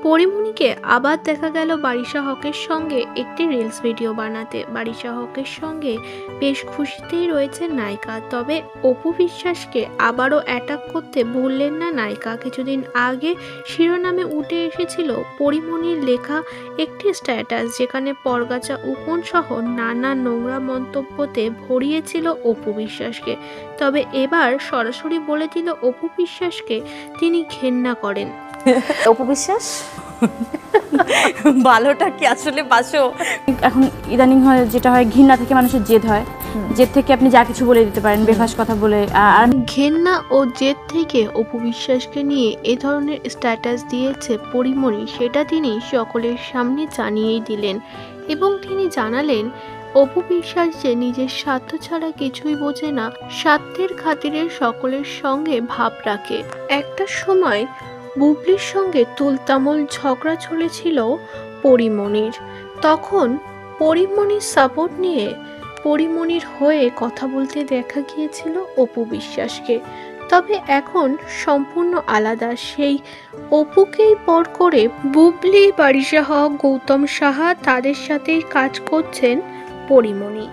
পরিমণিকে আবার দেখা গেল বারিশা হকের সঙ্গে একটি রিলস ভিডিও বানাতে। বারিশা হকের সঙ্গে বেশ খুশিতেই রয়েছে নায়িকা, তবে অপু বিশ্বাসকে আবারও অ্যাটাক করতে ভুললেন না নায়িকা। কিছুদিন আগে শিরোনামে উঠে এসেছিল পরিমণির লেখা একটি স্ট্যাটাস, যেখানে পরগাছা উকুন সহ নানা নোংরা মন্তব্যতে ভরিয়েছিল অপু বিশ্বাসকে। তবে এবার সরাসরি বলে দিল অপু বিশ্বাসকে তিনি ঘেন্না করেন। অপু বিশ্বাস ভালোটা কি আসলে বাসো? এখন ইদানিং হয় যেটা হয়, ঘৃণা থেকে মানুষের জেদ হয়, জেদ থেকে আপনি যা কিছু বলে দিতে পারেন, বেফাস কথা বলে। আর ঘেন্না ও জেদ থেকে অপু বিশ্বাসকে নিয়ে এ ধরনের স্ট্যাটাস দিয়েছে পরিমণি, সেটা তিনি সকলের সামনে জানিয়েই দিলেন এবং তিনি জানালেন অপু বিশ্বাস যে নিজের স্বার্থ ছাড়া কিছুই বোঝে না, স্বার্থের খাতিরে সকলের সঙ্গে ভাব রাখে। একটা সময় বুবলির সঙ্গে তুলতামুল ঝগড়া চলেছিল পরিমণির, তখন পরিমণির সাপোর্ট নিয়ে পরিমণির হয়ে কথা বলতে দেখা গিয়েছিল অপু বিশ্বাসকে। তবে এখন সম্পূর্ণ আলাদা, সেই অপুকেই পর করে বুবলি, বারিশা হক, গৌতম সাহা তাদের সাথেই কাজ করছেন পরিমণি।